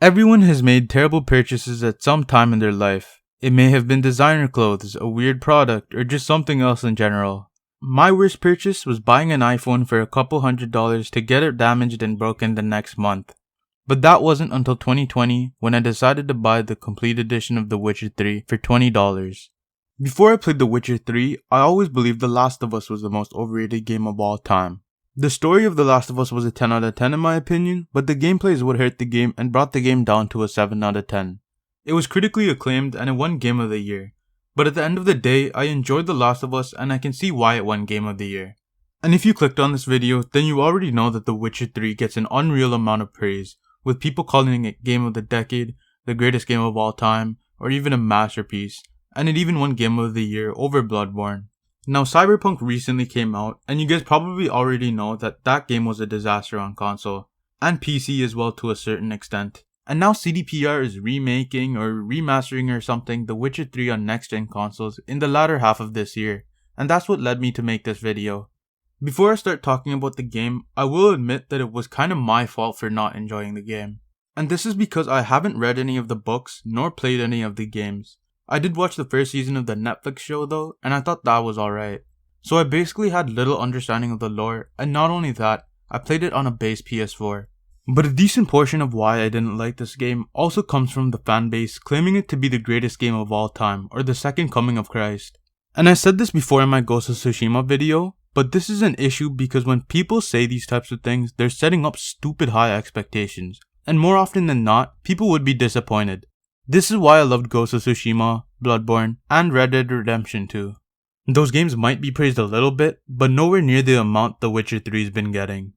Everyone has made terrible purchases at some time in their life. It may have been designer clothes, a weird product, or just something else in general. My worst purchase was buying an iPhone for a couple $100s to get it damaged and broken the next month. But that wasn't until 2020 when I decided to buy the complete edition of The Witcher 3 for $20. Before I played The Witcher 3, I always believed The Last of Us was the most overrated game of all time. The story of The Last of Us was a 10 out of 10 in my opinion, but the gameplay is what hurt the game and brought the game down to a 7 out of 10. It was critically acclaimed and it won Game of the Year. But at the end of the day, I enjoyed The Last of Us and I can see why it won Game of the Year. And if you clicked on this video, then you already know that The Witcher 3 gets an unreal amount of praise, with people calling it Game of the Decade, the greatest game of all time, or even a masterpiece, and it even won Game of the Year over Bloodborne. Now Cyberpunk recently came out, and you guys probably already know that that game was a disaster on console, and PC as well to a certain extent. And now CDPR is remaking or remastering or something The Witcher 3 on next-gen consoles in the latter half of this year, and that's what led me to make this video. Before I start talking about the game, I will admit that it was kind of my fault for not enjoying the game. And this is because I haven't read any of the books nor played any of the games. I did watch the first season of the Netflix show though, and I thought that was alright. So I basically had little understanding of the lore, and not only that, I played it on a base PS4. But a decent portion of why I didn't like this game also comes from the fanbase claiming it to be the greatest game of all time, or the second coming of Christ. And I said this before in my Ghost of Tsushima video, but this is an issue because when people say these types of things, they're setting up stupid high expectations. And more often than not, people would be disappointed. This is why I loved Ghost of Tsushima, Bloodborne, and Red Dead Redemption 2. Those games might be praised a little bit, but nowhere near the amount The Witcher 3 has been getting.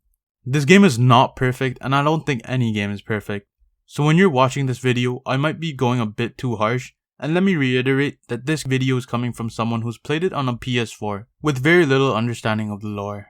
This game is not perfect, and I don't think any game is perfect. So when you're watching this video, I might be going a bit too harsh, and let me reiterate that this video is coming from someone who's played it on a PS4, with very little understanding of the lore.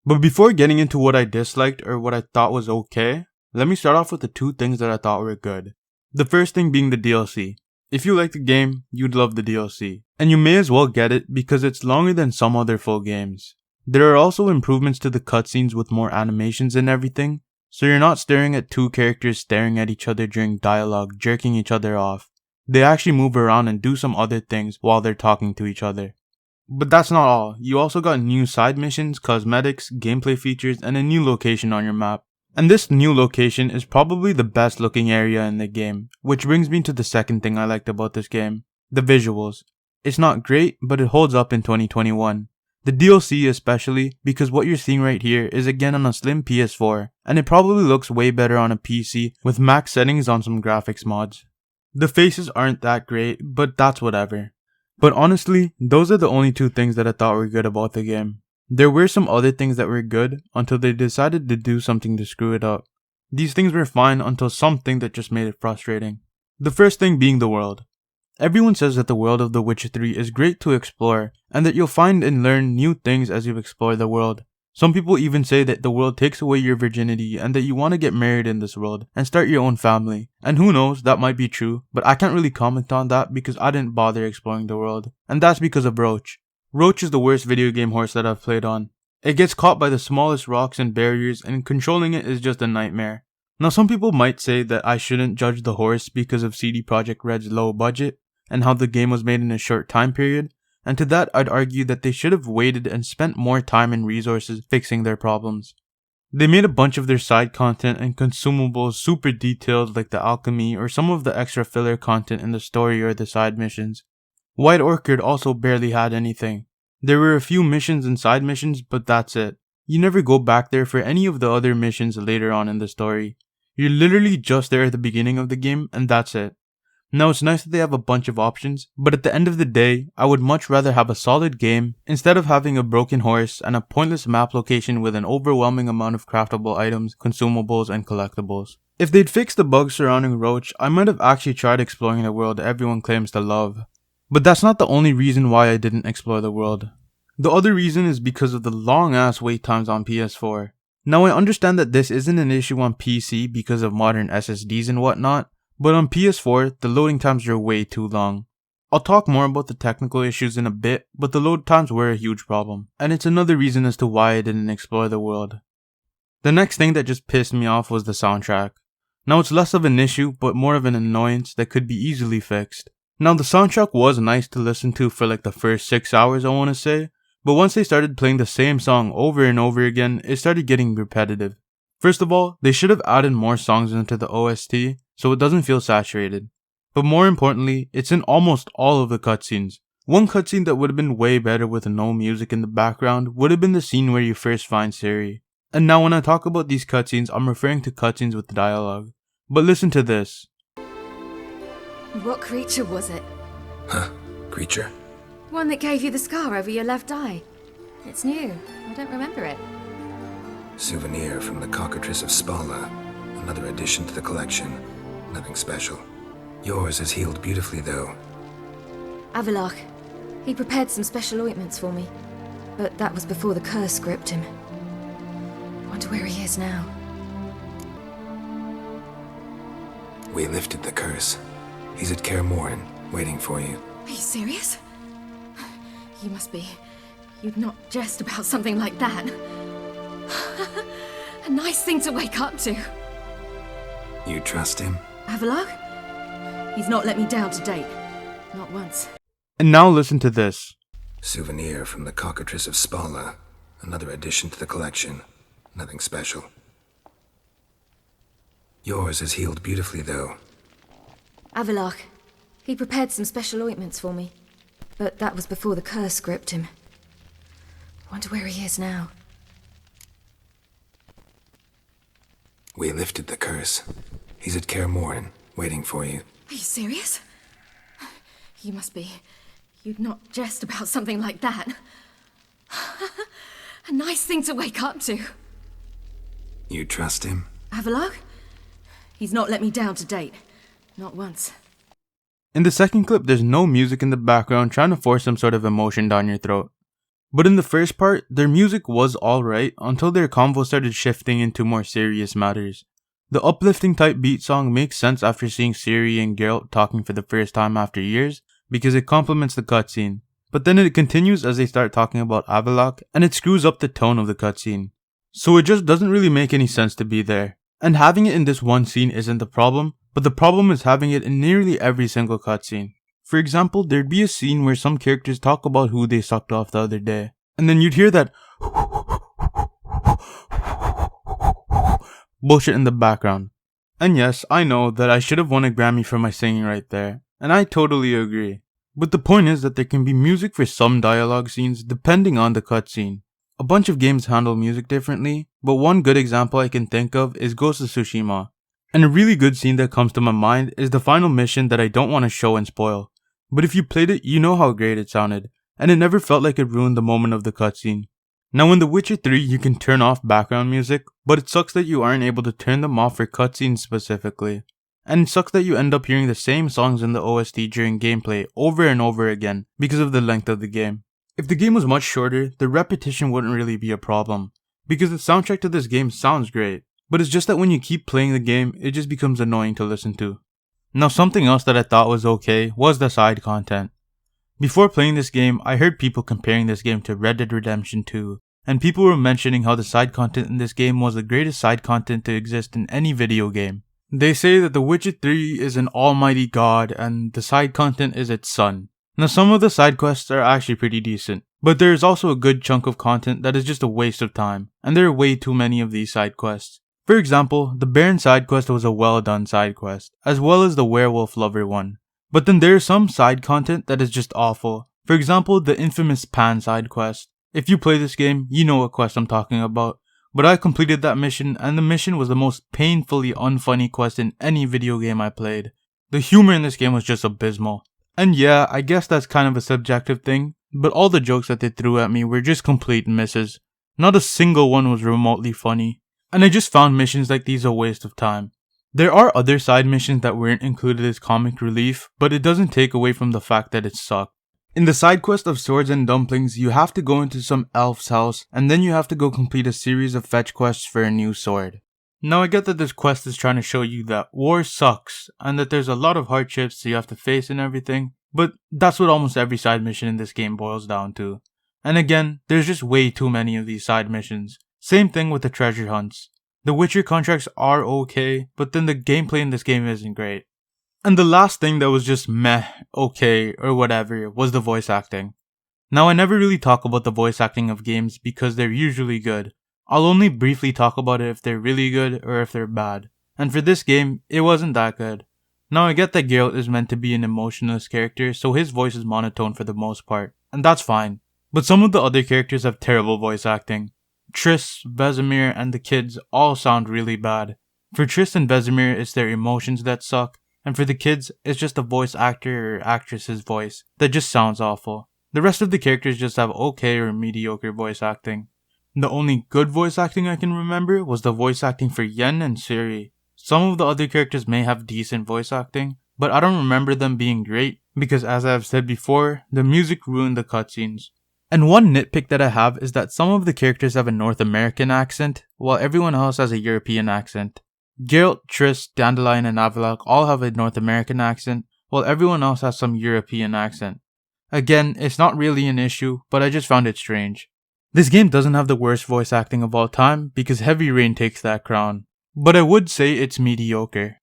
But before getting into what I disliked or what I thought was okay, let me start off with the two things that I thought were good. The first thing being the DLC. If you like the game, you'd love the DLC. And you may as well get it because it's longer than some other full games. There are also improvements to the cutscenes with more animations and everything, so you're not staring at two characters staring at each other during dialogue, jerking each other off. They actually move around and do some other things while they're talking to each other. But that's not all. You also got new side missions, cosmetics, gameplay features, and a new location on your map. And this new location is probably the best looking area in the game, which brings me to the second thing I liked about this game, the visuals. It's not great, but it holds up in 2021. The DLC especially, because what you're seeing right here is again on a slim PS4, and it probably looks way better on a PC with max settings on some graphics mods. The faces aren't that great, but that's whatever. But honestly, those are the only two things that I thought were good about the game. There were some other things that were good until they decided to do something to screw it up. These things were fine until something that just made it frustrating. The first thing being the world. Everyone says that the world of The Witcher 3 is great to explore, and that you'll find and learn new things as you explore the world. Some people even say that the world takes away your virginity and that you want to get married in this world and start your own family. And who knows, that might be true, but I can't really comment on that because I didn't bother exploring the world. And that's because of Roach. Roach is the worst video game horse that I've played on. It gets caught by the smallest rocks and barriers, and controlling it is just a nightmare. Now some people might say that I shouldn't judge the horse because of CD Projekt Red's low budget and how the game was made in a short time period, and to that I'd argue that they should have waited and spent more time and resources fixing their problems. They made a bunch of their side content and consumables super detailed like the alchemy or some of the extra filler content in the story or the side missions. White Orchid also barely had anything. There were a few missions and side missions, but that's it. You never go back there for any of the other missions later on in the story. You're literally just there at the beginning of the game, and that's it. Now it's nice that they have a bunch of options, but at the end of the day, I would much rather have a solid game instead of having a broken horse and a pointless map location with an overwhelming amount of craftable items, consumables, and collectibles. If they'd fixed the bugs surrounding Roach, I might have actually tried exploring the world everyone claims to love. But that's not the only reason why I didn't explore the world. The other reason is because of the long ass wait times on PS4. Now I understand that this isn't an issue on PC because of modern SSDs and whatnot, but on PS4, the loading times are way too long. I'll talk more about the technical issues in a bit, but the load times were a huge problem, and it's another reason as to why I didn't explore the world. The next thing that just pissed me off was the soundtrack. Now it's less of an issue, but more of an annoyance that could be easily fixed. Now the soundtrack was nice to listen to for like the first 6 hours I want to say, but once they started playing the same song over and over again, it started getting repetitive. First of all, they should have added more songs into the OST so it doesn't feel saturated. But more importantly, it's in almost all of the cutscenes. One cutscene that would have been way better with no music in the background would have been the scene where you first find Siri. And now when I talk about these cutscenes, I'm referring to cutscenes with dialogue. But listen to this. What creature was it? Huh? Creature? One that gave you the scar over your left eye. It's new. I don't remember it. Souvenir from the cockatrice of Spala. Another addition to the collection. Nothing special. Yours is healed beautifully, though. Avalok. He prepared some special ointments for me. But that was before the curse gripped him. Wonder where he is now. We lifted the curse. He's at Kaer Morhen, waiting for you. Are you serious? You must be. You'd not jest about something like that. A nice thing to wake up to. You trust him? Avalok? He's not let me down to date. Not once. And now listen to this. Souvenir from the cockatrice of Spala. Another addition to the collection. Nothing special. Yours is healed beautifully, though. Avalok. He prepared some special ointments for me. But that was before the curse gripped him. Wonder where he is now. We lifted the curse. He's at Kaer Morhen, waiting for you. Are you serious? You must be. You'd not jest about something like that. A nice thing to wake up to. You trust him? Avalok? He's not let me down to date. Not once. In the second clip, there's no music in the background trying to force some sort of emotion down your throat. But in the first part, their music was alright until their convo started shifting into more serious matters. The uplifting type beat song makes sense after seeing Ciri and Geralt talking for the first time after years, because it complements the cutscene. But then it continues as they start talking about Avalok, and it screws up the tone of the cutscene. So it just doesn't really make any sense to be there. And having it in this one scene isn't the problem, but the problem is having it in nearly every single cutscene. For example, there'd be a scene where some characters talk about who they sucked off the other day, and then you'd hear that bullshit in the background. And yes, I know that I should have won a Grammy for my singing right there, and I totally agree. But the point is that there can be music for some dialogue scenes depending on the cutscene. A bunch of games handle music differently, but one good example I can think of is Ghost of Tsushima. And a really good scene that comes to my mind is the final mission that I don't want to show and spoil. But if you played it, you know how great it sounded, and it never felt like it ruined the moment of the cutscene. Now in The Witcher 3 you can turn off background music, but it sucks that you aren't able to turn them off for cutscenes specifically. And it sucks that you end up hearing the same songs in the OST during gameplay over and over again because of the length of the game. If the game was much shorter, the repetition wouldn't really be a problem, because the soundtrack to this game sounds great, but it's just that when you keep playing the game, it just becomes annoying to listen to. Now something else that I thought was okay was the side content. Before playing this game, I heard people comparing this game to Red Dead Redemption 2, and people were mentioning how the side content in this game was the greatest side content to exist in any video game. They say that The Witcher 3 is an almighty god and the side content is its son. Now some of the side quests are actually pretty decent, but there is also a good chunk of content that is just a waste of time, and there are way too many of these side quests. For example, the Baron side quest was a well done side quest, as well as the Werewolf Lover one. But then there is some side content that is just awful. For example, the infamous Pan side quest. If you play this game, you know what quest I'm talking about. But I completed that mission, and the mission was the most painfully unfunny quest in any video game I played. The humor in this game was just abysmal. And yeah, I guess that's kind of a subjective thing, but all the jokes that they threw at me were just complete misses. Not a single one was remotely funny. And I just found missions like these a waste of time. There are other side missions that weren't included as comic relief, but it doesn't take away from the fact that it sucked. In the side quest of Swords and Dumplings, you have to go into some elf's house, and then you have to go complete a series of fetch quests for a new sword. Now I get that this quest is trying to show you that war sucks, and that there's a lot of hardships you have to face and everything, but that's what almost every side mission in this game boils down to. And again, there's just way too many of these side missions. Same thing with the treasure hunts. The Witcher contracts are okay, but then the gameplay in this game isn't great. And the last thing that was just meh, okay, or whatever was the voice acting. Now I never really talk about the voice acting of games because they're usually good. I'll only briefly talk about it if they're really good or if they're bad. And for this game, it wasn't that good. Now I get that Geralt is meant to be an emotionless character, so his voice is monotone for the most part, and that's fine. But some of the other characters have terrible voice acting. Triss, Vesemir, and the kids all sound really bad. For Triss and Vesemir, it's their emotions that suck, and for the kids, it's just the voice actor or actress's voice that just sounds awful. The rest of the characters just have okay or mediocre voice acting. The only good voice acting I can remember was the voice acting for Yen and Ciri. Some of the other characters may have decent voice acting, but I don't remember them being great because, as I have said before, the music ruined the cutscenes. And one nitpick that I have is that some of the characters have a North American accent, while everyone else has a European accent. Geralt, Triss, Dandelion, and Avallac'h all have a North American accent, while everyone else has some European accent. Again, it's not really an issue, but I just found it strange. This game doesn't have the worst voice acting of all time because Heavy Rain takes that crown, but I would say it's mediocre.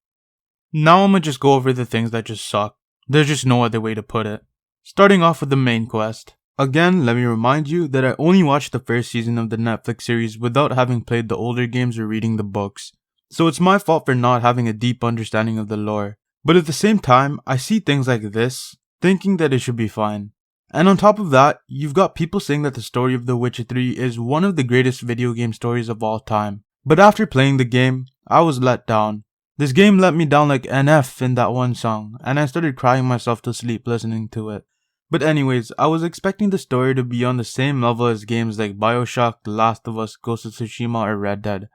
Now I'm gonna just go over the things that just suck. There's just no other way to put it. Starting off with the main quest. Again, let me remind you that I only watched the first season of the Netflix series without having played the older games or reading the books, so it's my fault for not having a deep understanding of the lore. But at the same time, I see things like this, thinking that it should be fine. And on top of that, you've got people saying that the story of The Witcher 3 is one of the greatest video game stories of all time. But after playing the game, I was let down. This game let me down like NF in that one song, and I started crying myself to sleep listening to it. But anyways, I was expecting the story to be on the same level as games like Bioshock, The Last of Us, Ghost of Tsushima, or Red Dead.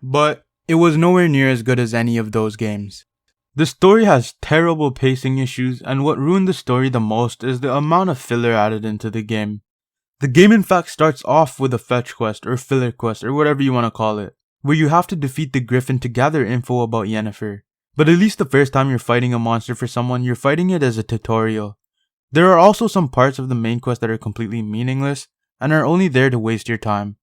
But it was nowhere near as good as any of those games. The story has terrible pacing issues, and what ruined the story the most is the amount of filler added into the game. The game in fact starts off with a fetch quest or filler quest or whatever you want to call it, where you have to defeat the Griffin to gather info about Yennefer. But at least the first time you're fighting a monster for someone, you're fighting it as a tutorial. There are also some parts of the main quest that are completely meaningless and are only there to waste your time,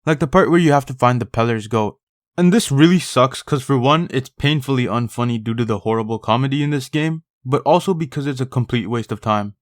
like the part where you have to find the Peller's goat. And this really sucks cause for one, it's painfully unfunny due to the horrible comedy in this game, but also because it's a complete waste of time.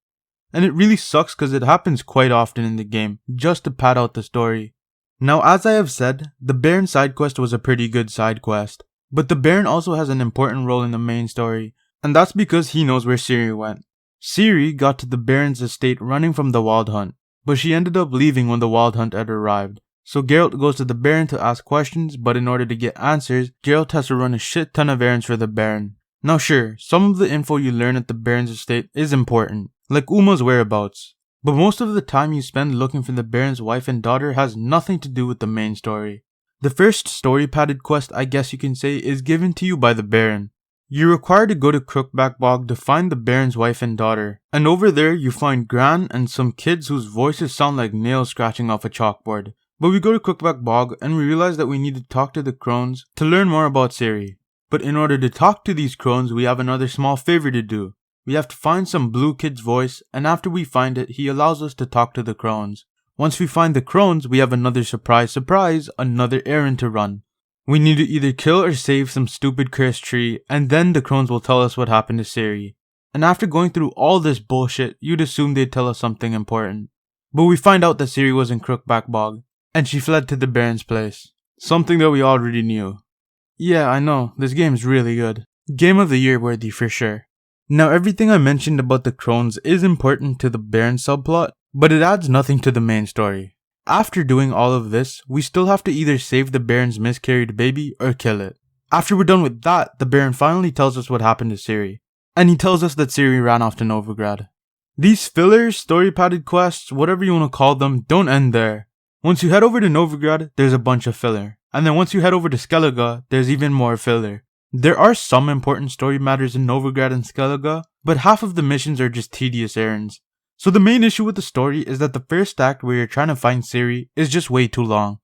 And it really sucks cause it happens quite often in the game, just to pad out the story. Now as I have said, the Baron side quest was a pretty good side quest, but the Baron also has an important role in the main story, and that's because he knows where Ciri went. Ciri got to the Baron's estate running from the Wild Hunt, but she ended up leaving when the Wild Hunt had arrived. So Geralt goes to the Baron to ask questions, but in order to get answers, Geralt has to run a shit ton of errands for the Baron. Now sure, some of the info you learn at the Baron's estate is important, like Uma's whereabouts, but most of the time you spend looking for the Baron's wife and daughter has nothing to do with the main story. The first story padded quest, I guess you can say, is given to you by the Baron. You're required to go to Crookback Bog to find the Baron's wife and daughter, and over there you find Gran and some kids whose voices sound like nails scratching off a chalkboard. But we go to Crookback Bog and we realize that we need to talk to the crones to learn more about Ciri. But in order to talk to these crones, we have another small favor to do. We have to find some blue kid's voice, and after we find it, he allows us to talk to the crones. Once we find the crones, we have another surprise, another errand to run. We need to either kill or save some stupid cursed tree, and then the crones will tell us what happened to Ciri. And after going through all this bullshit, you'd assume they'd tell us something important. But we find out that Ciri was in Crookback Bog, and she fled to the Baron's place. Something that we already knew. Yeah, I know, this game's really good. Game of the Year worthy for sure. Now everything I mentioned about the crones is important to the Baron subplot, but it adds nothing to the main story. After doing all of this, we still have to either save the Baron's miscarried baby or kill it. After we're done with that, the Baron finally tells us what happened to Ciri. And he tells us that Ciri ran off to Novigrad. These fillers, story padded quests, whatever you want to call them, don't end there. Once you head over to Novigrad, there's a bunch of filler. And then once you head over to Skellige, there's even more filler. There are some important story matters in Novigrad and Skellige, but half of the missions are just tedious errands. So the main issue with the story is that the first act where you're trying to find Ciri is just way too long.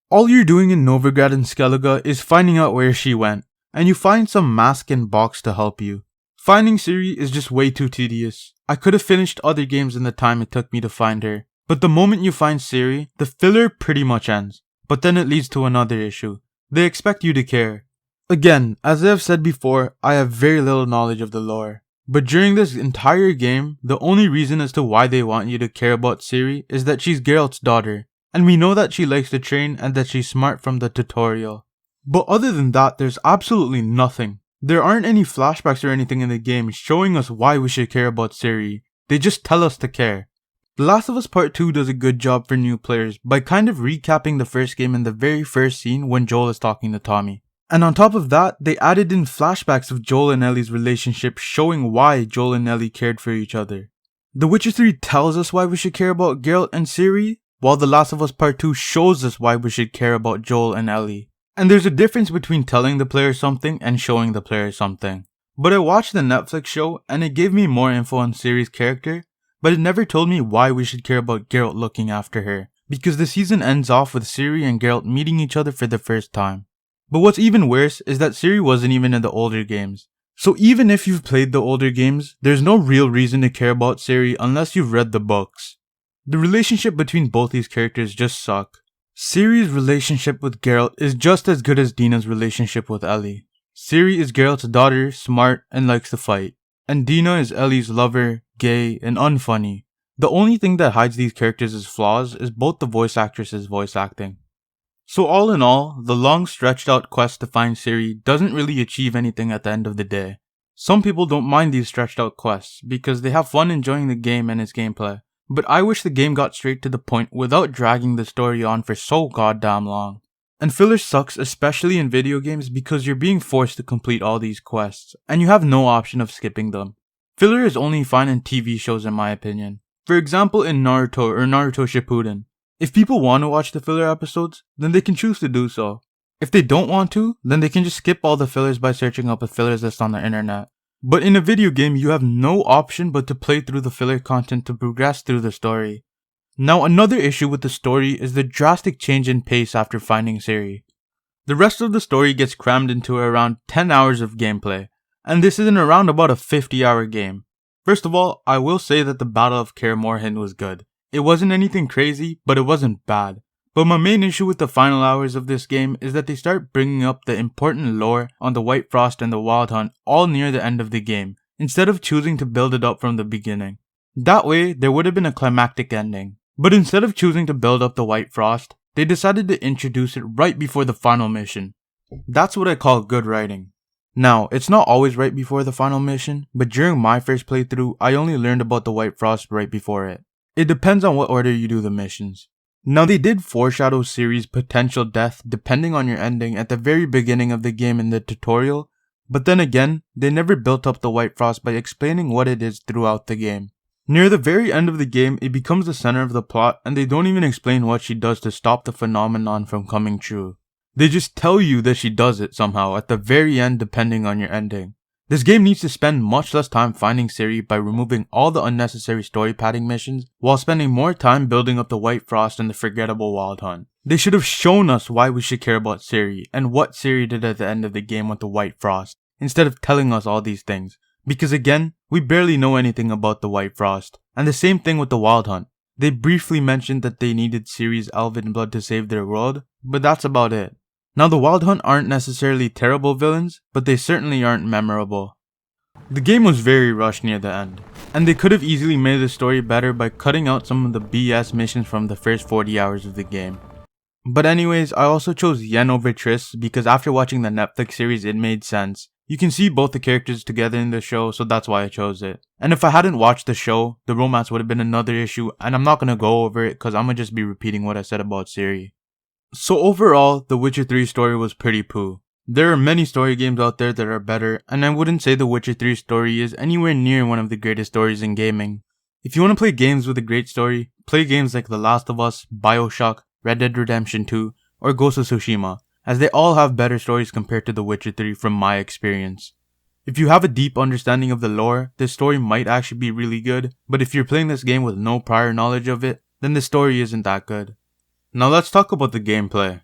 All you're doing in Novigrad and Skellige is finding out where she went, and you find some mask and box to help you. Finding Ciri is just way too tedious. I could have finished other games in the time it took me to find her, but the moment you find Ciri, the filler pretty much ends. But then it leads to another issue. They expect you to care. Again, as I have said before, I have very little knowledge of the lore. But during this entire game, the only reason as to why they want you to care about Ciri is that she's Geralt's daughter, and we know that she likes to train and that she's smart from the tutorial. But other than that, there's absolutely nothing. There aren't any flashbacks or anything in the game showing us why we should care about Ciri. They just tell us to care. The Last of Us Part 2 does a good job for new players by kind of recapping the first game in the very first scene when Joel is talking to Tommy. And on top of that, they added in flashbacks of Joel and Ellie's relationship showing why Joel and Ellie cared for each other. The Witcher 3 tells us why we should care about Geralt and Ciri, while The Last of Us Part 2 shows us why we should care about Joel and Ellie. And there's a difference between telling the player something and showing the player something. But I watched the Netflix show and it gave me more info on Ciri's character, but it never told me why we should care about Geralt looking after her, because the season ends off with Ciri and Geralt meeting each other for the first time. But what's even worse is that Ciri wasn't even in the older games. So even if you've played the older games, there's no real reason to care about Ciri unless you've read the books. The relationship between both these characters just suck. Ciri's relationship with Geralt is just as good as Dina's relationship with Ellie. Ciri is Geralt's daughter, smart, and likes to fight. And Dina is Ellie's lover, gay, and unfunny. The only thing that hides these characters as flaws is both the voice actress's voice acting. So all in all, the long stretched out quest to find Ciri doesn't really achieve anything at the end of the day. Some people don't mind these stretched out quests because they have fun enjoying the game and its gameplay, but I wish the game got straight to the point without dragging the story on for so goddamn long. And filler sucks, especially in video games, because you're being forced to complete all these quests, and you have no option of skipping them. Filler is only fine in TV shows in my opinion. For example in Naruto or Naruto Shippuden. If people want to watch the filler episodes, then they can choose to do so. If they don't want to, then they can just skip all the fillers by searching up a fillers list on the internet. But in a video game, you have no option but to play through the filler content to progress through the story. Now another issue with the story is the drastic change in pace after finding Ciri. The rest of the story gets crammed into around 10 hours of gameplay, and this is in around about a 50-hour game. First of all, I will say that the Battle of Kaer Morhen was good. It wasn't anything crazy, but it wasn't bad. But my main issue with the final hours of this game is that they start bringing up the important lore on the White Frost and the Wild Hunt all near the end of the game, instead of choosing to build it up from the beginning. That way, there would have been a climactic ending. But instead of choosing to build up the White Frost, they decided to introduce it right before the final mission. That's what I call good writing. Now, it's not always right before the final mission, but during my first playthrough, I only learned about the White Frost right before it. It depends on what order you do the missions. Now they did foreshadow Ciri's potential death depending on your ending at the very beginning of the game in the tutorial, but then again, they never built up the White Frost by explaining what it is throughout the game. Near the very end of the game, it becomes the center of the plot and they don't even explain what she does to stop the phenomenon from coming true. They just tell you that she does it somehow at the very end depending on your ending. This game needs to spend much less time finding Ciri by removing all the unnecessary story padding missions, while spending more time building up the White Frost and the forgettable Wild Hunt. They should have shown us why we should care about Ciri, and what Ciri did at the end of the game with the White Frost, instead of telling us all these things. Because again, we barely know anything about the White Frost. And the same thing with the Wild Hunt. They briefly mentioned that they needed Ciri's elven blood to save their world, but that's about it. Now the Wild Hunt aren't necessarily terrible villains, but they certainly aren't memorable. The game was very rushed near the end, and they could have easily made the story better by cutting out some of the BS missions from the first 40 hours of the game. But anyways, I also chose Yen over Triss because after watching the Netflix series it made sense. You can see both the characters together in the show, so that's why I chose it. And if I hadn't watched the show, the romance would have been another issue, and I'm not gonna go over it because I'm gonna just be repeating what I said about Ciri. So overall, The Witcher 3 story was pretty poo. There are many story games out there that are better, and I wouldn't say The Witcher 3 story is anywhere near one of the greatest stories in gaming. If you want to play games with a great story, play games like The Last of Us, BioShock, Red Dead Redemption 2, or Ghost of Tsushima, as they all have better stories compared to The Witcher 3 from my experience. If you have a deep understanding of the lore, this story might actually be really good, but if you're playing this game with no prior knowledge of it, then the story isn't that good. Now let's talk about the gameplay.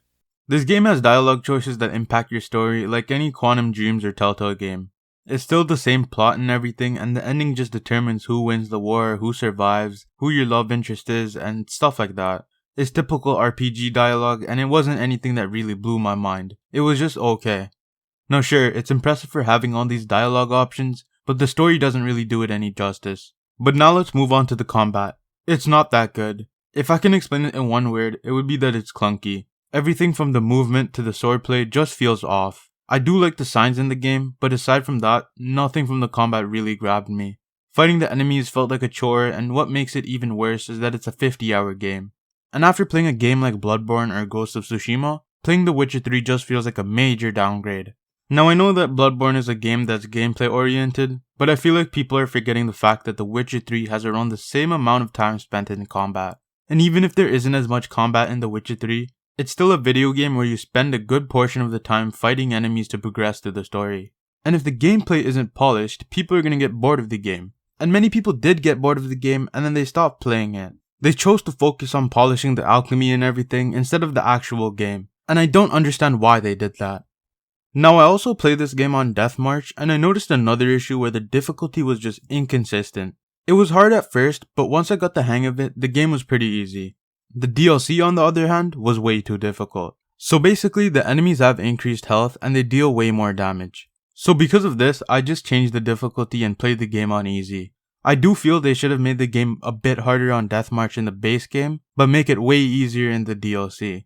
This game has dialogue choices that impact your story like any Quantum Dreams or Telltale game. It's still the same plot and everything, and the ending just determines who wins the war, who survives, who your love interest is, and stuff like that. It's typical RPG dialogue, and it wasn't anything that really blew my mind. It was just okay. Now sure, it's impressive for having all these dialogue options, but the story doesn't really do it any justice. But now let's move on to the combat. It's not that good. If I can explain it in one word, it would be that it's clunky. Everything from the movement to the swordplay just feels off. I do like the signs in the game, but aside from that, nothing from the combat really grabbed me. Fighting the enemies felt like a chore, and what makes it even worse is that it's a 50-hour game. And after playing a game like Bloodborne or Ghost of Tsushima, playing The Witcher 3 just feels like a major downgrade. Now I know that Bloodborne is a game that's gameplay oriented, but I feel like people are forgetting the fact that The Witcher 3 has around the same amount of time spent in combat. And even if there isn't as much combat in The Witcher 3, it's still a video game where you spend a good portion of the time fighting enemies to progress through the story. And if the gameplay isn't polished, people are going to get bored of the game. And many people did get bored of the game and then they stopped playing it. They chose to focus on polishing the alchemy and everything instead of the actual game. And I don't understand why they did that. Now I also played this game on Death March and I noticed another issue where the difficulty was just inconsistent. It was hard at first, but once I got the hang of it, the game was pretty easy. The DLC on the other hand was way too difficult. So basically the enemies have increased health and they deal way more damage. So because of this, I just changed the difficulty and played the game on easy. I do feel they should have made the game a bit harder on Death March in the base game, but make it way easier in the DLC.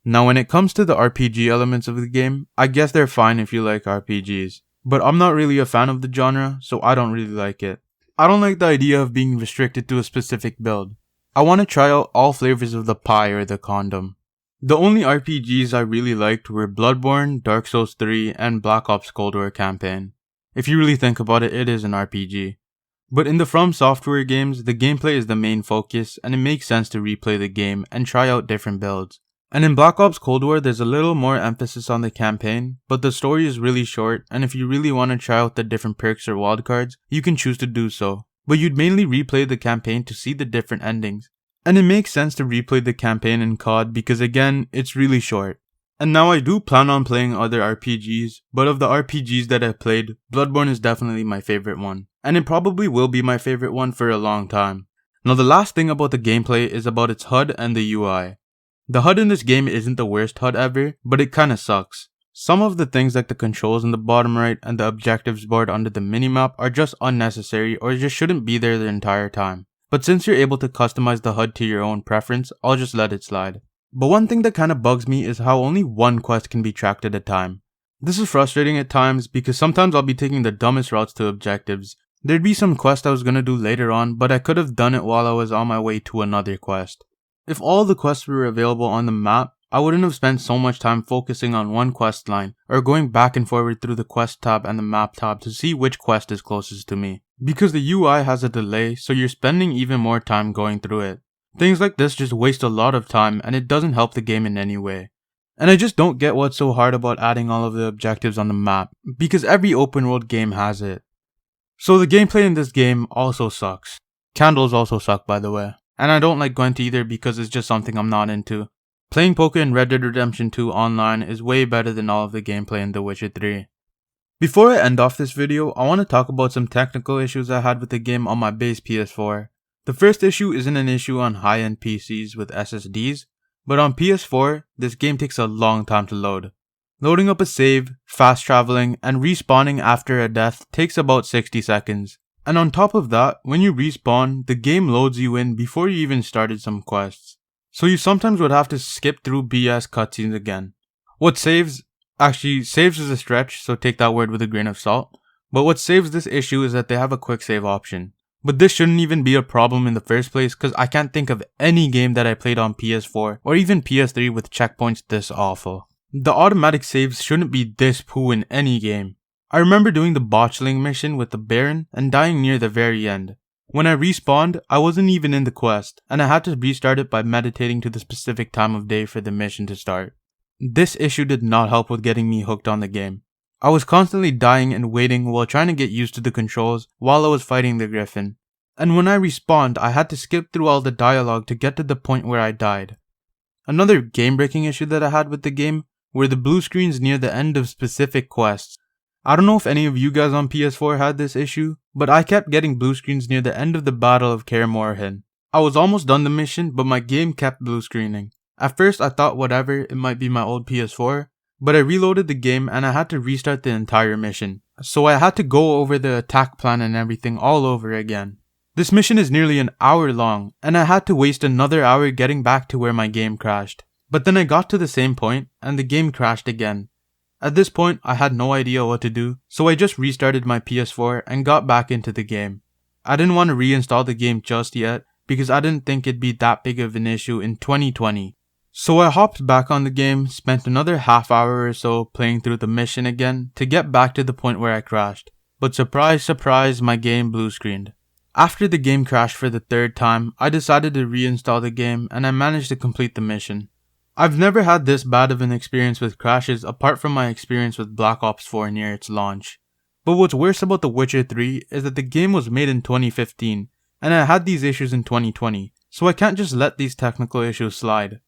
Now when it comes to the RPG elements of the game, I guess they're fine if you like RPGs. But I'm not really a fan of the genre, so I don't really like it. I don't like the idea of being restricted to a specific build. I want to try out all flavors of the pie or the condom. The only RPGs I really liked were Bloodborne, Dark Souls 3, and Black Ops Cold War campaign. If you really think about it, it is an RPG. But in the From Software games, the gameplay is the main focus, and it makes sense to replay the game and try out different builds. And in Black Ops Cold War, there's a little more emphasis on the campaign, but the story is really short, and if you really want to try out the different perks or wildcards, you can choose to do so. But you'd mainly replay the campaign to see the different endings. And it makes sense to replay the campaign in COD because again, it's really short. And now I do plan on playing other RPGs, but of the RPGs that I've played, Bloodborne is definitely my favorite one. And it probably will be my favorite one for a long time. Now the last thing about the gameplay is about its HUD and the UI. The HUD in this game isn't the worst HUD ever, but it kinda sucks. Some of the things like the controls in the bottom right and the objectives board under the minimap are just unnecessary or just shouldn't be there the entire time. But since you're able to customize the HUD to your own preference, I'll just let it slide. But one thing that kinda bugs me is how only one quest can be tracked at a time. This is frustrating at times because sometimes I'll be taking the dumbest routes to objectives. There'd be some quest I was gonna do later on, but I could have done it while I was on my way to another quest. If all the quests were available on the map, I wouldn't have spent so much time focusing on one quest line or going back and forward through the quest tab and the map tab to see which quest is closest to me. Because the UI has a delay, so you're spending even more time going through it. Things like this just waste a lot of time and it doesn't help the game in any way. And I just don't get what's so hard about adding all of the objectives on the map, because every open world game has it. So the gameplay in this game also sucks. Candles also suck, by the way. And I don't like Gwent either because it's just something I'm not into. Playing poker in Red Dead Redemption 2 online is way better than all of the gameplay in The Witcher 3. Before I end off this video, I want to talk about some technical issues I had with the game on my base PS4. The first issue isn't an issue on high-end PCs with SSDs, but on PS4, this game takes a long time to load. Loading up a save, fast traveling, and respawning after a death takes about 60 seconds. And on top of that, when you respawn, the game loads you in before you even started some quests. So you sometimes would have to skip through BS cutscenes again. Saves is a stretch, so take that word with a grain of salt. But what saves this issue is that they have a quick save option. But this shouldn't even be a problem in the first place because I can't think of any game that I played on PS4 or even PS3 with checkpoints this awful. The automatic saves shouldn't be this poo in any game. I remember doing the botchling mission with the Baron and dying near the very end. When I respawned, I wasn't even in the quest, and I had to restart it by meditating to the specific time of day for the mission to start. This issue did not help with getting me hooked on the game. I was constantly dying and waiting while trying to get used to the controls while I was fighting the Griffin. And when I respawned, I had to skip through all the dialogue to get to the point where I died. Another game-breaking issue that I had with the game were the blue screens near the end of specific quests. I don't know if any of you guys on PS4 had this issue, but I kept getting blue screens near the end of the Battle of Kaer Morhen. I was almost done the mission, but my game kept blue screening. At first I thought whatever, it might be my old PS4, but I reloaded the game and I had to restart the entire mission. So I had to go over the attack plan and everything all over again. This mission is nearly an hour long, and I had to waste another hour getting back to where my game crashed. But then I got to the same point, and the game crashed again. At this point, I had no idea what to do, so I just restarted my PS4 and got back into the game. I didn't want to reinstall the game just yet, because I didn't think it'd be that big of an issue in 2020. So I hopped back on the game, spent another half hour or so playing through the mission again to get back to the point where I crashed. But surprise, surprise, my game blue screened. After the game crashed for the third time, I decided to reinstall the game and I managed to complete the mission. I've never had this bad of an experience with crashes apart from my experience with Black Ops 4 near its launch. But what's worse about The Witcher 3 is that the game was made in 2015 and I had these issues in 2020, so I can't just let these technical issues slide.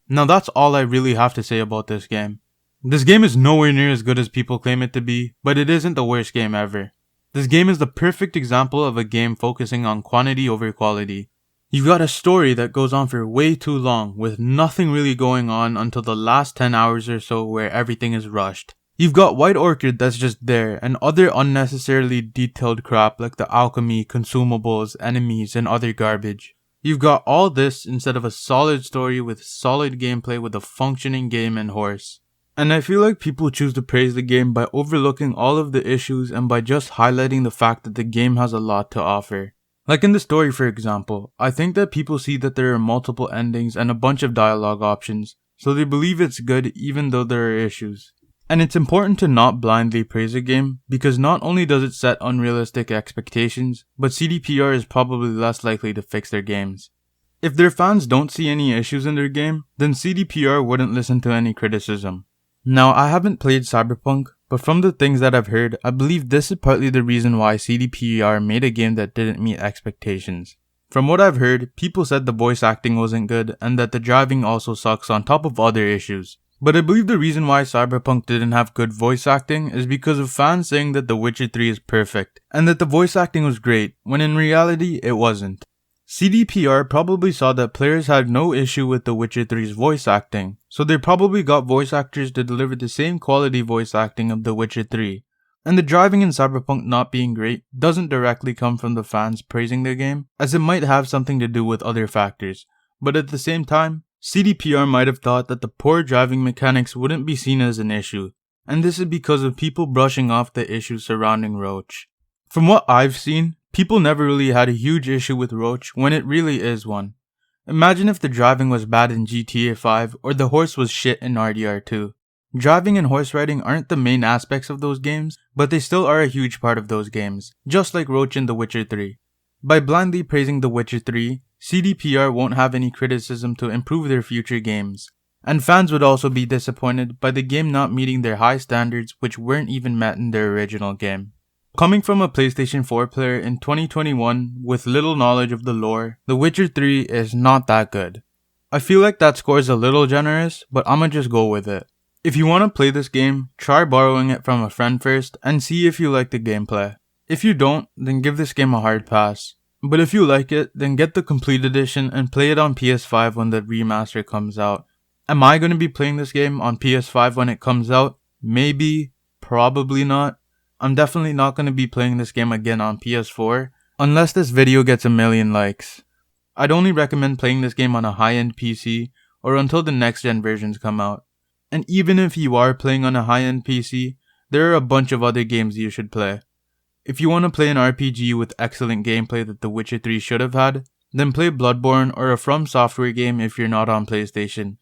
Now that's all I really have to say about this game. This game is nowhere near as good as people claim it to be, but it isn't the worst game ever. This game is the perfect example of a game focusing on quantity over quality. You've got a story that goes on for way too long, with nothing really going on until the last 10 hours or so where everything is rushed. You've got White Orchid that's just there, and other unnecessarily detailed crap like the alchemy, consumables, enemies, and other garbage. You've got all this instead of a solid story with solid gameplay with a functioning game and horse. And I feel like people choose to praise the game by overlooking all of the issues and by just highlighting the fact that the game has a lot to offer. Like in the story for example, I think that people see that there are multiple endings and a bunch of dialogue options, so they believe it's good even though there are issues. And it's important to not blindly praise a game, because not only does it set unrealistic expectations, but CDPR is probably less likely to fix their games. If their fans don't see any issues in their game, then CDPR wouldn't listen to any criticism. Now, I haven't played Cyberpunk, but from the things that I've heard, I believe this is partly the reason why CDPR made a game that didn't meet expectations. From what I've heard, people said the voice acting wasn't good and that the driving also sucks on top of other issues. But I believe the reason why Cyberpunk didn't have good voice acting is because of fans saying that The Witcher 3 is perfect, and that the voice acting was great, when in reality, it wasn't. CDPR probably saw that players had no issue with The Witcher 3's voice acting, so they probably got voice actors to deliver the same quality voice acting of The Witcher 3. And the driving in Cyberpunk not being great doesn't directly come from the fans praising the game, as it might have something to do with other factors, but at the same time, CDPR might have thought that the poor driving mechanics wouldn't be seen as an issue, and this is because of people brushing off the issues surrounding Roach. From what I've seen, people never really had a huge issue with Roach when it really is one. Imagine if the driving was bad in GTA 5 or the horse was shit in RDR2. Driving and horse riding aren't the main aspects of those games, but they still are a huge part of those games, just like Roach in The Witcher 3. By blindly praising The Witcher 3, CDPR won't have any criticism to improve their future games. And fans would also be disappointed by the game not meeting their high standards, which weren't even met in their original game. Coming from a PlayStation 4 player in 2021 with little knowledge of the lore, The Witcher 3 is not that good. I feel like that score is a little generous, but I'ma just go with it. If you want to play this game, try borrowing it from a friend first and see if you like the gameplay. If you don't, then give this game a hard pass. But if you like it, then get the complete edition and play it on PS5 when the remaster comes out. Am I going to be playing this game on PS5 when it comes out? Maybe, probably not. I'm definitely not going to be playing this game again on PS4 unless this video gets 1 million likes. I'd only recommend playing this game on a high-end PC or until the next gen versions come out. And even if you are playing on a high-end PC, there are a bunch of other games you should play. If you want to play an RPG with excellent gameplay that The Witcher 3 should have had, then play Bloodborne or a From Software game if you're not on PlayStation.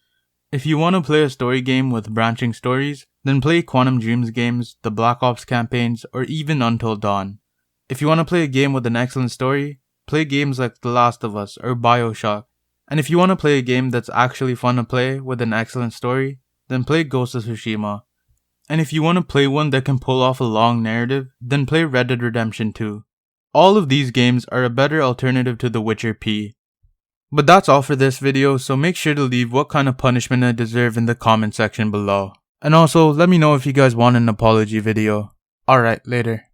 If you want to play a story game with branching stories, then play Quantum Dreams games, the Black Ops campaigns, or even Until Dawn. If you want to play a game with an excellent story, play games like The Last of Us or BioShock. And if you want to play a game that's actually fun to play with an excellent story, then play Ghost of Tsushima. And if you want to play one that can pull off a long narrative, then play Red Dead Redemption 2. All of these games are a better alternative to The Witcher P. But that's all for this video, so make sure to leave what kind of punishment I deserve in the comment section below. And also, let me know if you guys want an apology video. Alright, later.